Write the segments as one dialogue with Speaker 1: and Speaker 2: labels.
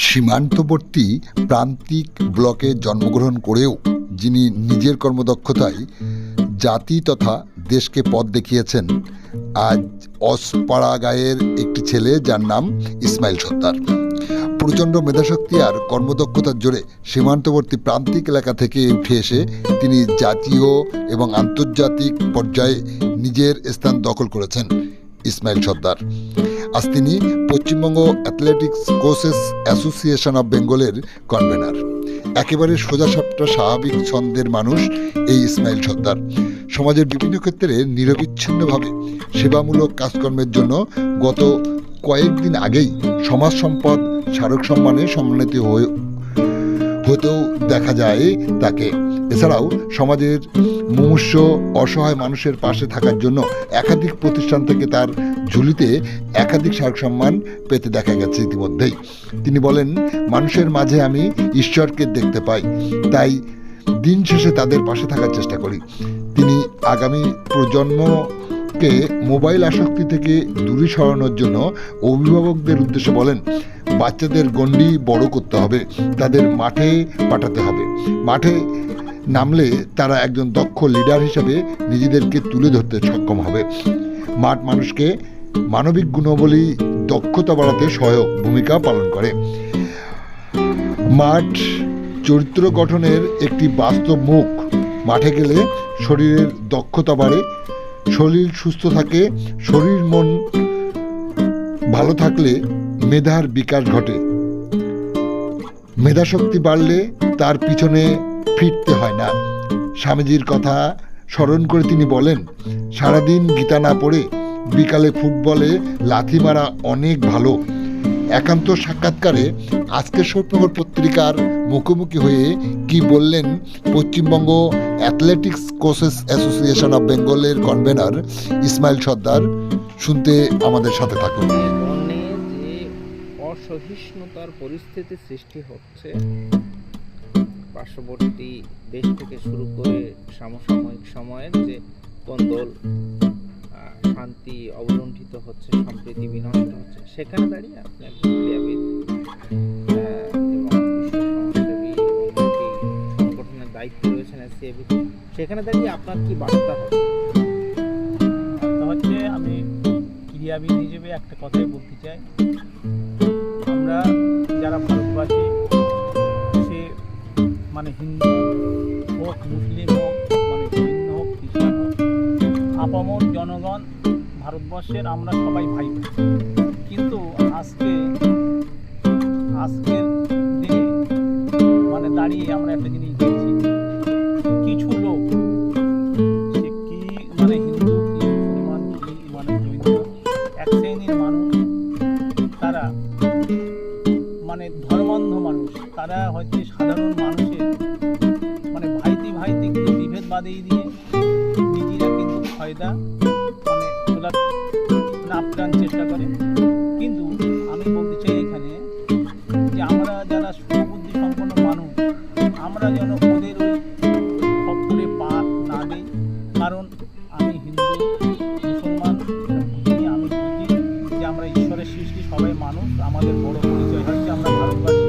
Speaker 1: সীমান্তবর্তী প্রান্তিক ব্লকে জন্মগ্রহণ করেও যিনি নিজের কর্মদক্ষতায় জাতি তথা দেশকে পথ দেখিয়েছেন, আজ অসপাড়াগাঁয়ের একটি ছেলে যার নাম ইসমাইল সর্দার। প্রচণ্ড মেধাশক্তি আর কর্মদক্ষতার জোরে সীমান্তবর্তী প্রান্তিক এলাকা থেকে উঠে এসে তিনি জাতীয় এবং আন্তর্জাতিক পর্যায়ে নিজের স্থান দখল করেছেন ইসমাইল সর্দার। আজ তিনি Paschimbanga athletics coaches association of বেঙ্গলের কনভেনার। একেবারে সোজাসাপটা স্বাভাবিক ছন্দের মানুষ এই ইসমাইল সর্দার। সমাজের বিভিন্ন ক্ষেত্রে নিরবিচ্ছিন্নভাবে সেবামূলক কাজকর্মের জন্য গত কয়েকদিন আগেই সমাজ সম্পদ স্মারক সম্মানে সম্মানিত হতেও দেখা যায় তাকে। এছাড়াও সমাজের মুমূর্ষ অসহায় মানুষের পাশে থাকার জন্য একাধিক প্রতিষ্ঠান থেকে তার ঝুলিতে একাধিক স্মারক সম্মান পেতে দেখা গেছে ইতিমধ্যেই। তিনি বলেন, মানুষের মাঝে আমি ঈশ্বরকে দেখতে পাই, তাই দিন শেষে তাদের পাশে থাকার চেষ্টা করি। তিনি আগামী প্রজন্মকে মোবাইল আসক্তি থেকে দূরে সরানোর জন্য অভিভাবকদের উদ্দেশ্যে বলেন, বাচ্চাদের গণ্ডি বড় করতে হবে, তাদের মাঠে পাঠাতে হবে। মাঠে নামলে তারা একজন দক্ষ লিডার হিসেবে নিজেদেরকে তুলে ধরতে সক্ষম হবে। মাঠ মানুষকে মানবিক গুণাবলী দক্ষতা বাড়াতে সহায়ক ভূমিকা পালন করে। মাঠ চরিত্র গঠনের একটি বাস্তব মুখ। মাঠে গেলে শরীরের দক্ষতা বাড়ে, শরীর সুস্থ থাকে, শরীর মন ভালো থাকলে মেধার বিকাশ ঘটে। মেধাশক্তি বাড়লে তার পিছনে ফিরতে হয় না। স্বামীজির কথা স্মরণ করে তিনি বলেন, সারাদিন গীতা না পড়ে বিকালে ফুটবলে লাথি মারা অনেক ভালো। একান্ত সাক্ষাৎকারে আজকের স্বপ্নগর পত্রিকার মুখোমুখি হয়ে কি বললেন Paschimbanga athletics coaches association of বেঙ্গলের কনভেনার ইসমাইল সর্দার, শুনতে আমাদের সাথে থাকুন।
Speaker 2: যে অসহিষ্ণুতার পরিস্থিতি সৃষ্টি হচ্ছে পার্শ্ববর্তী দেশ থেকে শুরু করে সমসাময়িক সময়ের যে কোন্দল, শান্তি অবলুণ্ঠিত হচ্ছে, সম্প্রীতি বিনষ্ট হচ্ছে, সেখানে দাঁড়িয়ে আপনি একজন ক্রীড়াবিদ এবং বিশ্ব সমাজসেবী এবং সংগঠনের দায়িত্বে রয়েছেন এসসিএবি, সেখানে দাঁড়িয়ে আপনার কি বার্তা হবে?
Speaker 3: হচ্ছে আমি ক্রীড়াবিদ হিসেবে একটা কথাই বলতে চাই, আমরা যারা ভারতবাসী, সে মানে হিন্দু হোক, মুসলিম হোক, মানে জৈন হোক, খ্রিস্টান হোক, আপামর জনগণ ভারতবর্ষের আমরা সবাই ভাই। কিন্তু আজকের দিনে মানে দাঁড়িয়ে আমরা একটা জিনিস দেখছি, কিছু লোক, সে কি মানে হিন্দু, কি মুসলমান, কি মানে জৈন, এক শ্রেণীর মানুষ, তারা মানে ধর্মান্ধ মানুষ, তারা হচ্ছে সাধারণ মানুষের মানে ভাইতে কিন্তু বিভেদ বাদিয়ে দিয়ে নিজেরা কিন্তু ফায়দা মানে তোলার আপ্রাণ চেষ্টা করে। কিন্তু আমি বলতে চাই এখানে যে আমরা যারা সুবুদ্ধি সম্পন্ন মানুষ, আমরা যেন ওদের ওই খপ্পরে পা না দিই। কারণ আমি হিন্দু মুসলমান বুঝিনি, আমি বুঝি যে আমরা ঈশ্বরের সৃষ্টি, সবাই মানুষ, আমাদের বড় পরিচয় হচ্ছে আমরা ভারতবাসী।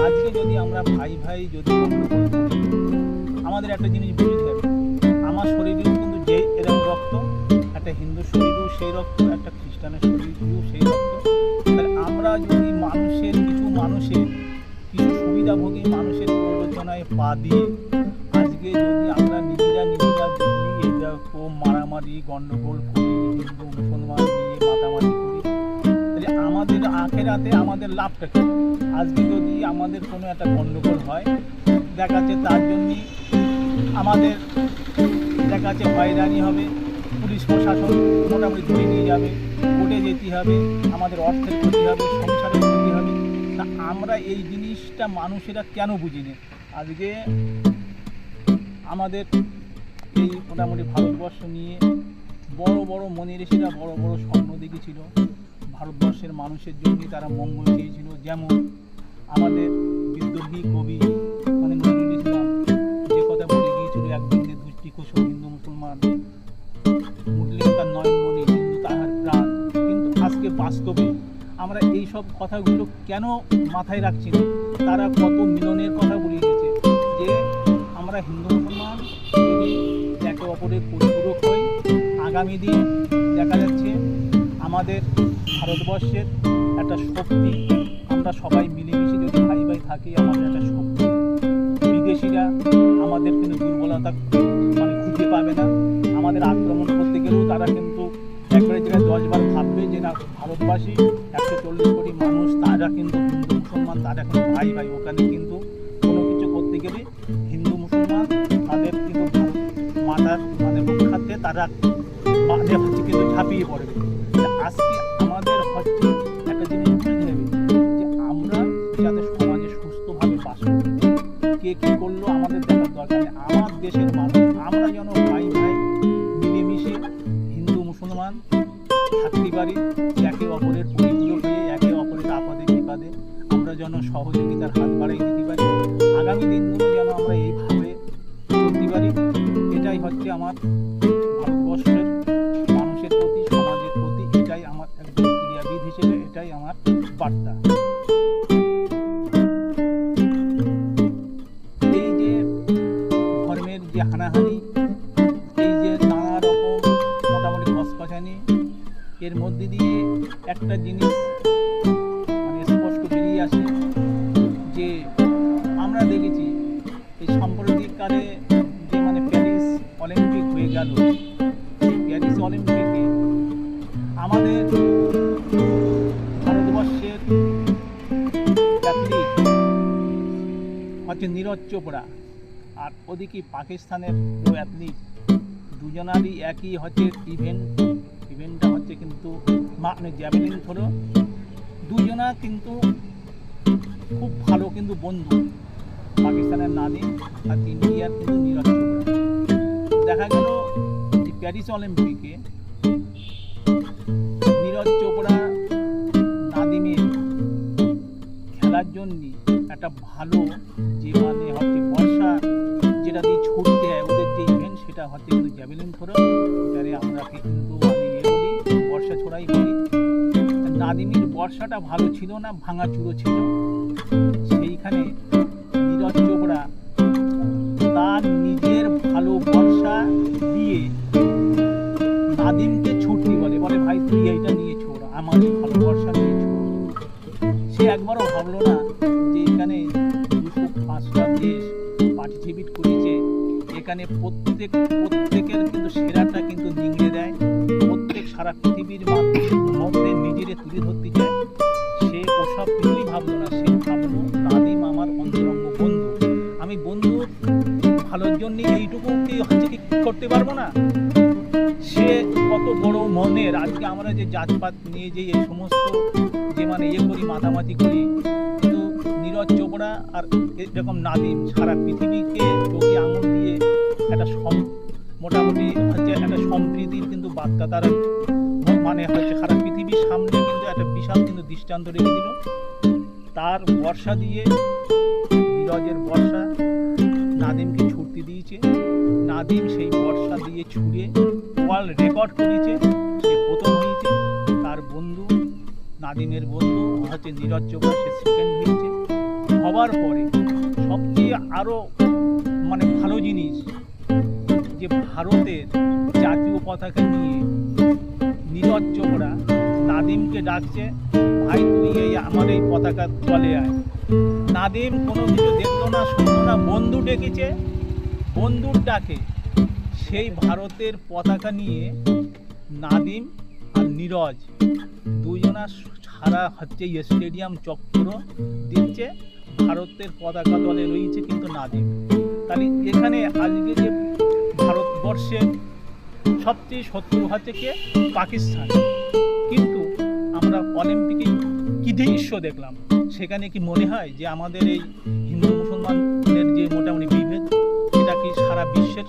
Speaker 3: আজকে যদি আমরা ভাই যদি আমাদের একটা জিনিস বুঝতে হবে, আমার শরীরেও কিন্তু যে এরকম রক্ত, একটা হিন্দু শরীরেও সেই রক্ত, একটা খ্রিস্টানের শরীরেও সেই রক্ত। তাহলে আমরা যদি মানুষের কিছু সুবিধাভোগী মানুষের প্ররোচনায় পা দিয়ে আজকে যদি আমরা নিজেরা যদি এরকম মারামারি গণ্ডগোল করি, হিন্দু মুসলমান নিয়ে মাতামারি করি, তাহলে আমাদের আখেরাতে আমাদের লাভটা কি? আজকে যদি আমাদের কোনো একটা গণ্ডগোল হয়, দেখা যাচ্ছে তার জন্যই আমাদের দেখা যাচ্ছে হয়রানি হবে, পুলিশ প্রশাসন মোটামুটি ধরে নিয়ে যাবে, কোর্টে যেতে হবে, আমাদের অর্থের ক্ষতি হবে, সংসারের ক্ষতি হবে। তা আমরা এই জিনিসটা মানুষেরা কেন বুঝি না? আজকে আমাদের এই মোটামুটি ভারতবর্ষ নিয়ে বড় বড় মনীষীরা বড় বড় স্বপ্ন দেখেছিল, ভারতবর্ষের মানুষের জন্য তারা মঙ্গল চেয়েছিল। যেমন আমাদের বিদ্রোহী কবি মানে নজরুল ইসলাম যে কথা বলে গিয়েছিল, একদিন দুষ্টি কুসুম হিন্দু মুসলমান, মুসলিম তার নয়নমণি, হিন্দু তাহার প্রাণ। কিন্তু আজকে বাস্তবে আমরা এই সব কথাগুলো কেন মাথায় রাখছি না? তারা কত মিলনের কথা বলে গেছে যে আমরা হিন্দু মুসলমান যদি একে অপরের পরিপূরক হই, আগামী দিন দেখা যাচ্ছে আমাদের ভারতবর্ষের একটা শক্তি, আমরা সবাই মিলেমিশে যদি ভাই ভাই থাকি আমাদের একটা শক্তি, বিদেশিরা আমাদের কিন্তু দুর্বলতা মানে খুঁজে পাবে না। আমাদের আক্রমণ করতে গেলেও তারা কিন্তু একবারের জায়গায় 10 বার ভাববে যে না, ভারতবাসী 140 কোটি মানুষ, তারা কিন্তু হিন্দু মুসলমান, তারা কিন্তু ভাই ভাই। ওখানে কিন্তু কোনো কিছু করতে গেলে হিন্দু মুসলমান তাদের কিন্তু ভারত মাতার মানে রক্ষার্থে তারা মানে হচ্ছে কিন্তু ঝাঁপিয়ে পড়বে। আজকে আমাদের হচ্ছে একটা জিনিস বুঝতে হবে যে আমরা যাতে সমাজে সুস্থভাবে বাস করি, কে কী করলো আমাদের দেখার দরকার নেই। আমার দেশের মানুষ আমরা যেন ভাই ভাই মিলেমিশে হিন্দু মুসলমান থাকতে পারি, একে অপরের পরিপূরক হয়ে একে অপরের আপদে বিপদে আমরা যেন সহযোগিতার হাত বাড়াই দিতে পারি। আগামী দিনগুলো যেন আমরা এইভাবে করতে পারি, এটাই হচ্ছে আমার ভারতবর্ষের মানুষের প্রতি, সমাজের প্রতি, এটাই আমার একজন ক্রীড়াবিদ হিসেবে এটাই আমার বার্তা। এই যে ধর্মের যে হানাহানি, এই যে নানা রকম মোটামুটি কসকসানি, এর মধ্যে দিয়ে একটা জিনিস মানে স্পষ্ট বেরিয়ে আসে যে আমরা দেখেছি এই সাম্প্রতিককালে যে মানে প্যারিস অলিম্পিক হয়ে গেল, এই প্যারিস অলিম্পিকে আমাদের ভারতবর্ষের অ্যাথলিট হচ্ছে নীরজ চোপড়া, আর ওদিকে পাকিস্তানের অ্যাথলিট, দুজনারই একই হচ্ছে ইভেন্টটা হচ্ছে কিন্তু মানে জ্যাভেলিন থ্রো। দুজনা কিন্তু খুব ভালো কিন্তু বন্ধু, পাকিস্তানের নাদিম আর ইন্ডিয়ার কিন্তু নীরজ চোপড়া। দেখা গেল যে প্যারিস অলিম্পিকে নীরজ চোপড়া নাদিমের খেলার জন্য একটা ভালো যে মানে হচ্ছে বর্ষা যেটা দিয়ে ছুটতে হয় ওদের যে ইভেন্ট, সেটা হচ্ছে কিন্তু জ্যাভেলিন থ্রো। এটারে আমরা কিন্তু মানে বলি বর্ষা ছোড়াই বলি। নাদিমের বর্ষাটা ভালো ছিল না, ভাঙাচুরো ছিল। সেইখানে নীরজ চোপড়া তার নিজের ভালো বর্ষা দিয়ে নাদিমকে ছুটতে বলে ভাই তুই এইটা নিয়ে ছোড়, আমার এই ভালো বর্ষা নিয়ে ছোড়। সে একবারও ভাবলো না যে এখানে 205টা দেশ পার্টিসিপেট করেছে, এখানে প্রত্যেকের কিন্তু সেরাটা কিন্তু নিংড়ে দেয়, প্রত্যেক সারা পৃথিবীর মধ্যে নিজেরে তুলে ধরতে চায়। সে ওসব কিছুই ভাবলো না, সে ভাবলো নাদিম আমার অন্তরঙ্গ বন্ধু, আমি বন্ধুর ভালোর জন্য এইটুকু কি হচ্ছে কি করতে পারবো না? সে কত বড় মনের। আজকে আমরা যে জাতপাত নিয়ে যে এই সমস্ত যে মানে করি, মাতামাতি করি, কিন্তু নীরজ চোপড়া আর এরকম নাদিম সারা পৃথিবীকে চোখে আঙুল দিয়ে একটা মোটামুটি হচ্ছে একটা সম্প্রীতির কিন্তু বার্তা তারা মানে হচ্ছে সারা পৃথিবীর সামনে কিন্তু একটা বিশাল কিন্তু দৃষ্টান্ত রেখে দিল। তার বর্ষা দিয়ে, নীরজের বর্ষা নাদিমকে ছুটতে দিয়েছে, নাদিম সেই বর্ষা দিয়ে ছুঁড়ে ওয়ার্ল্ড রেকর্ড করেছে, সে প্রথম হয়েছে। তার বন্ধু নাদিমের বন্ধু হচ্ছে নীরজ চোপড়া, সে সেকেন্ড হয়েছে। হবার পরে সবচেয়ে আরও মানে ভালো জিনিস যে ভারতের জাতীয় পতাকা নিয়ে নীরজ চোপড়া নাদিমকে ডাকছে, ভাই তুই এই আমার এই পতাকা তলে আয়। নাদিম কোনো কিছু দেখলো না, শুনলো না, বন্ধু ডেকেছে, বন্ধুর ডাকে সেই ভারতের পতাকা নিয়ে নাদিম আর নীরজ দুজনা সারা হচ্ছে স্টেডিয়াম চক্র দিচ্ছে, ভারতের পতাকা তলে রয়েছে কিন্তু নাদিম। তাহলে এখানে আজকে যে ভারতবর্ষের সবচেয়ে শত্রু হচ্ছে কে? পাকিস্তান। কিন্তু আমরা অলিম্পিকে কি দৃশ্য দেখলাম, সেখানে কি মনে হয় যে আমাদের এই হিন্দু মুসলমানের যে মোটামুটি বিভেদ, এটা কি সারা বিশ্বের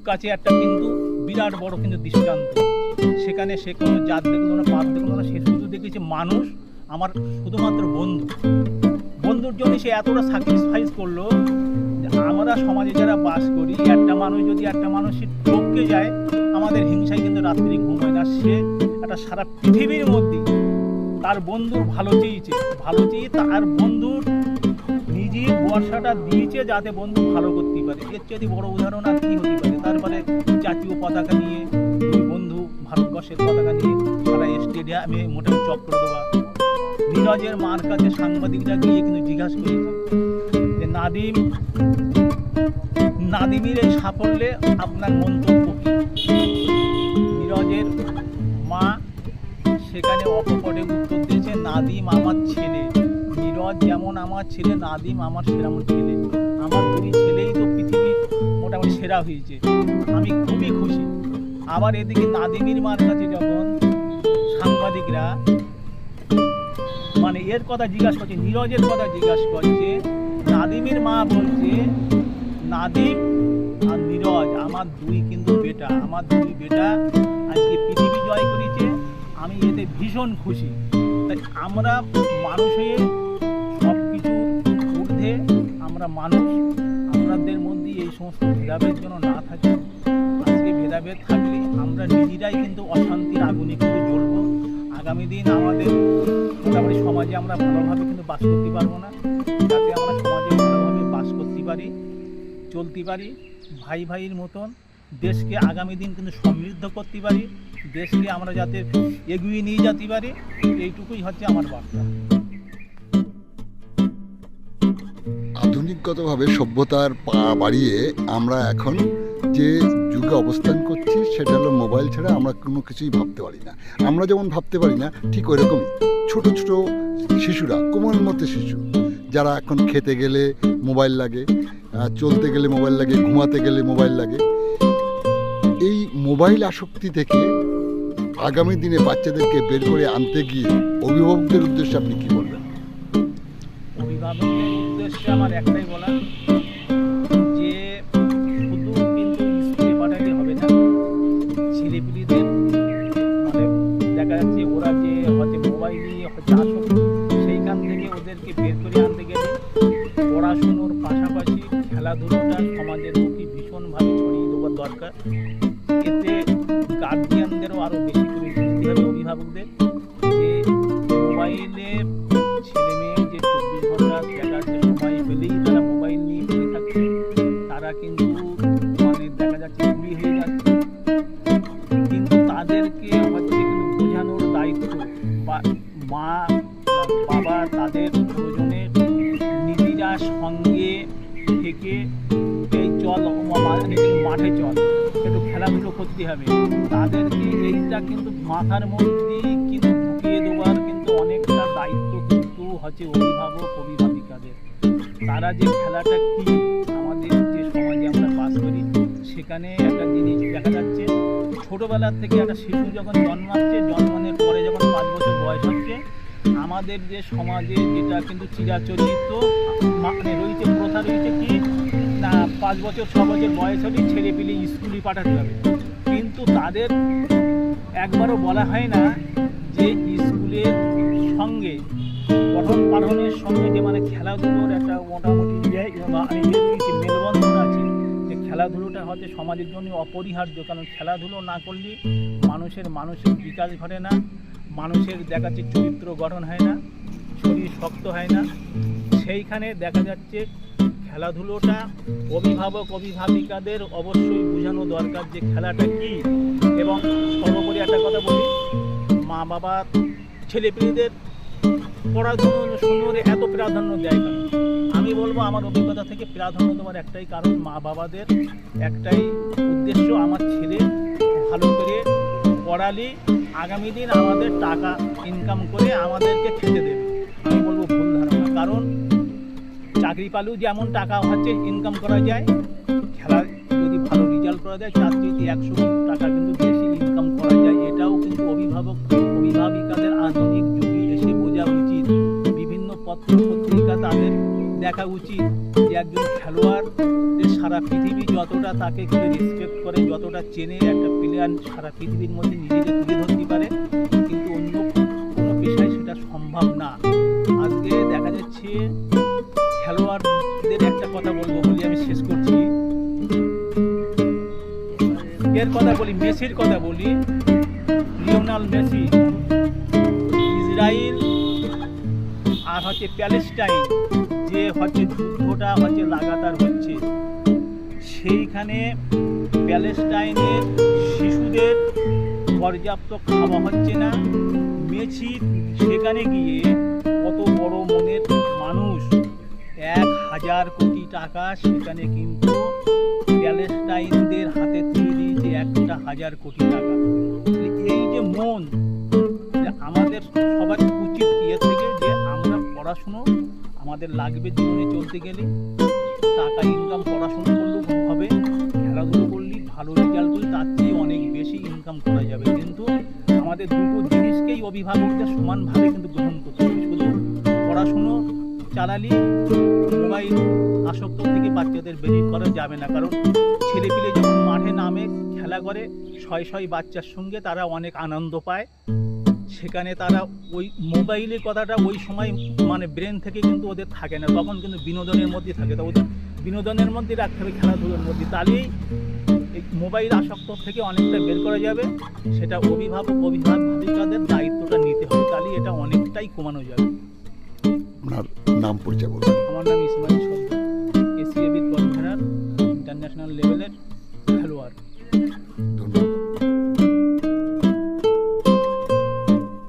Speaker 3: কাছে একটা কিন্তু বিরাট বড় কিন্তু দৃষ্টান্ত। সেখানে সে কোনো জাত দেখলো না, পাত দেখলো না, সে শুধু দেখেছে মানুষ আমার শুধুমাত্র বন্ধু। বন্ধুর জন্য সে এতটা স্যাক্রিফাইস করলো। আমরা সমাজে যারা বাস করি, একটা মানুষ যদি একটা মানুষের টপকে যায়, আমাদের হিংসায় কিন্তু রাত্রি ঘুম হয় না। সে একটা সারা পৃথিবীর মধ্যে তার বন্ধুর ভালো চেয়েছে, তার বন্ধুর নিজের বর্ষাটা দিয়েছে যাতে বন্ধু ভালো করতে পারে। এর যদি বড় উদাহরণ আর কি হতে পারে। তারপরে জাতীয় পতাকা নিয়ে দুই বন্ধু ভারতবর্ষের পতাকা নিয়ে তারা স্টেডিয়ামে মোটামুটি চক্র দেওয়া। নীরজের মার কাছে সাংবাদিকরা গিয়ে কিন্তু জিজ্ঞাসা করেছে যে নাদিমের এই সাফল্যে আপনার মন্তব্য কি? নীরজের মা সেখানে অকপটে উত্তর দিয়েছে, নাদিম আমার ছেলে, নীরজ যেমন আমার ছেলে, নাদিম আমার সেরকম ছেলে। আমার দুই ছেলেই তো পৃথিবীর মোটামুটি সেরা হয়েছে, আমি খুবই খুশি। আবার এদিকে নাদিমের মার কাছে যখন সাংবাদিকরা মানে এর কথা জিজ্ঞাসা করছে, নীরজের কথা জিজ্ঞাসা করছে, নাদিমের মা বলছে নাদিম আর নীরজ আমার দুই কিন্তু বেটা, আমার দুই বেটা আজকে পৃথিবী জয় করেছে, আমি এতে ভীষণ খুশি। তাই আমরা মানুষ হয়ে সব কিছুর ঊর্ধ্বে আমরা মানুষ, আমাদের মধ্যে এই সমস্ত ভেদাভেদ যেন না থাকে। আজকে ভেদাভেদ থাকলে আমরা নিজেরাই কিন্তু অশান্তির আগুনে কিন্তু জ্বলব। আগামী দিন আমাদের মোটামুটি সমাজে আমরা ভালোভাবে কিন্তু বাস করতে পারবো না। যাতে আমরা সমাজে ভালোভাবে বাস করতে পারি, চলতে পারি ভাই ভাইয়ের মতন, দেশকে আগামী দিন কিন্তু সমৃদ্ধ করতে পারি, দেশকে আমরা যাতে এগিয়ে নিয়ে যেতে পারি, এইটুকুই হচ্ছে আমার বার্তা।
Speaker 1: আধুনিকগতভাবে সভ্যতার পা বাড়িয়ে আমরা এখন যে যুগে অবস্থান করছি সেটা হলো মোবাইল ছাড়া আমরা কোনো কিছুই ভাবতে পারি না। আমরা যেমন ভাবতে পারি না ঠিক ওই রকমই ছোট ছোট শিশুরা, কোমল মতো শিশু, যারা এখন খেতে গেলে মোবাইল লাগে, চলতে গেলে মোবাইল লাগে, ঘুমাতে গেলে মোবাইল লাগে। এই মোবাইল আসক্তি থেকে আগামী দিনে বাচ্চাদেরকে বের করে আনতে গিয়ে অভিভাবকদের উদ্দেশ্যে আপনি কী বলবেন?
Speaker 3: অভিভাবকদের উদ্দেশ্যে আমার একটাই বলা, যে শুধু কিন্তু স্কুলে পাঠাতে হবে না, ছেলেপিলিদের মানে দেখা যাচ্ছে ওরা যে হচ্ছে মোবাইলে হচ্ছে আসক্ত, সেইখান থেকে ওদেরকে বের করে আনতে গেলে পড়াশুনোর পাশাপাশি খেলাধুলোটা সমাজের প্রতি ভীষণভাবে ছড়িয়ে দেওয়ার দরকার। এতে গার্জিয়ানদেরও আরও বেশি করে বুঝতে হবে, অভিভাবকদের, যে মোবাইলে ছেলে মেয়ে যে 24 ঘন্টা দেখা যাচ্ছে সময় পেলেই তারা মোবাইল নিয়ে পড়ে থাকছে, তারা কিন্তু মানে দেখা যাচ্ছে চুরি হয়ে যাচ্ছে। কিন্তু তাদেরকে হচ্ছে কিন্তু বোঝানোর দায়িত্ব মা বাবা, তাদের প্রয়োজনে নিজেরা সঙ্গে থেকে এই চল মাঠে চল, একটু খেলাধুলো করতে হবে, তাদেরকে এইটা কিন্তু মাথার মধ্যে কিন্তু ঢুকিয়ে দেওয়ার কিন্তু অনেকটা দায়িত্ব কিন্তু হচ্ছে অভিভাবিকাদের। তারা যে খেলাটা কি, আমাদের যে সমাজে আমরা বাস করি সেখানে একটা জিনিস দেখা যাচ্ছে, ছোটবেলার থেকে একটা শিশু যখন জন্মাচ্ছে, জন্মানোর পরে যখন 5 বছর বয়স হচ্ছে, আমাদের যে সমাজে যেটা কিন্তু চিরাচরিত মানে রয়েছে, প্রথা রয়েছে কি না, 5 বছর 6 বছর বয়স হলে ছেলে পেলে স্কুলে পাঠাতে হবে। কিন্তু তাদের একবারও বলা হয় না যে স্কুলের সঙ্গে পঠন পাঠনের সঙ্গে যে মানে খেলাধুলোর একটা মোটামুটি মেলবন্ধন আছে, যে খেলাধুলোটা হচ্ছে সমাজের জন্য অপরিহার্য। কারণ খেলাধুলো না করলে মানুষের মানসিক বিকাশ ঘটে না, মানুষের দেখা যাচ্ছে চরিত্র গঠন হয় না, শরীর শক্ত হয় না। সেইখানে দেখা যাচ্ছে খেলাধুলোটা অভিভাবিকাদের অবশ্যই বোঝানো দরকার যে খেলাটা কি। এবং সর্বোপরি একটা কথা বলি, মা বাবা ছেলেপিলেদের পড়াশোনার এত প্রাধান্য দেয় কেন? আমি বলবো আমার অভিজ্ঞতা থেকে প্রাধান্য দেওয়ার একটাই কারণ, মা বাবাদের একটাই উদ্দেশ্য, আমার ছেলে ভালো করে পড়ালে আগামী দিন আমাদের টাকা ইনকাম করে আমাদেরকে খেতে দেবে। আমি বলবো ভুল ধারণা। কারণ চাকরি পালেও যেমন টাকা হচ্ছে ইনকাম করা যায়, খেলা যদি ভালো রেজাল্ট করা যায় তার থেকে 100 টাকা কিন্তু বেশি ইনকাম করা যায়। এটাও কিন্তু অভিভাবিকাদের আধুনিক যুগে এসে বোঝা উচিত। বিভিন্ন পত্র পত্রিকা তাদের দেখা উচিত যে একজন খেলোয়াড় সারা পৃথিবী যতটা তাকে রেসপেক্ট করে, যতটা চেনে, একটা প্লেয়ার সারা পৃথিবীর মধ্যে নিজেকে তুলে ধরতে পারে, কিন্তু অন্য কোনো পেশায় সেটা সম্ভব না। আজকে দেখা যাচ্ছে খেলোয়াড়দের একটা কথা বলবো বলি আমি শেষ করছি, এর কথা বলি, মেসির কথা বলি। লিওনেল মেসি ইসরায়েল আর হচ্ছে প্যালেস্টাইন যে হচ্ছে যুদ্ধটা হচ্ছে লাগাতার হচ্ছে, সেইখানে প্যালেস্টাইনের শিশুদের পর্যাপ্ত খাওয়া হচ্ছে না। মেছি সেখানে গিয়ে কত বড় মনের মানুষ, 1,000 কোটি টাকা সেখানে কিন্তু প্যালেস্টাইনদের হাতে তুলে দিয়েছে, 1,000 কোটি টাকা। এই যে মন, যে আমাদের সবার উচিত এর থেকে যে আমরা পড়াশুনো আমাদের লাগবে জীবনে চলতে গেলে, টাকা ইনকাম পড়াশুনো করলেও হবে, খেলাধুলো করলে ভালো রেজাল্ট করলে তার চেয়ে অনেক বেশি ইনকাম করা যাবে। কিন্তু আমাদের দুটো জিনিসকেই অভিভাবকদের সমানভাবে কিন্তু গ্রহণ করতে হবে। শুধু পড়াশুনো চালালে মোবাইল আসক্ত থেকে বাচ্চাদের বেরিয়ে করা যাবে না। কারণ ছেলেপিলে যখন মাঠে নামে খেলা করে, শয় বাচ্চার সঙ্গে তারা অনেক আনন্দ পায়। সেখানে তারা ওই মোবাইলের কথাটা ওই সময় মানে ব্রেন থেকে কিন্তু ওদের থাকে না, তখন কিন্তু বিনোদনের মধ্যে থাকে। তো ওদের বিনোদনের মধ্যে রাখতে হবে, খেলাধুলার মধ্যে, তাহলেই এই মোবাইল আসক্ত থেকে অনেকটা বের করা যাবে। সেটা অভিভাবিকাদের দায়িত্বটা নিতে হবে, তাহলে এটা অনেকটাই কমানো যাবে।
Speaker 1: আপনার নাম পরিচয় বলুন।
Speaker 3: আমার নাম ইসমাইল সর্দার, এসিএবির কনভেনার, ইন্টারন্যাশনাল লেভেলের খেলোয়াড়।
Speaker 1: ধন্যবাদ।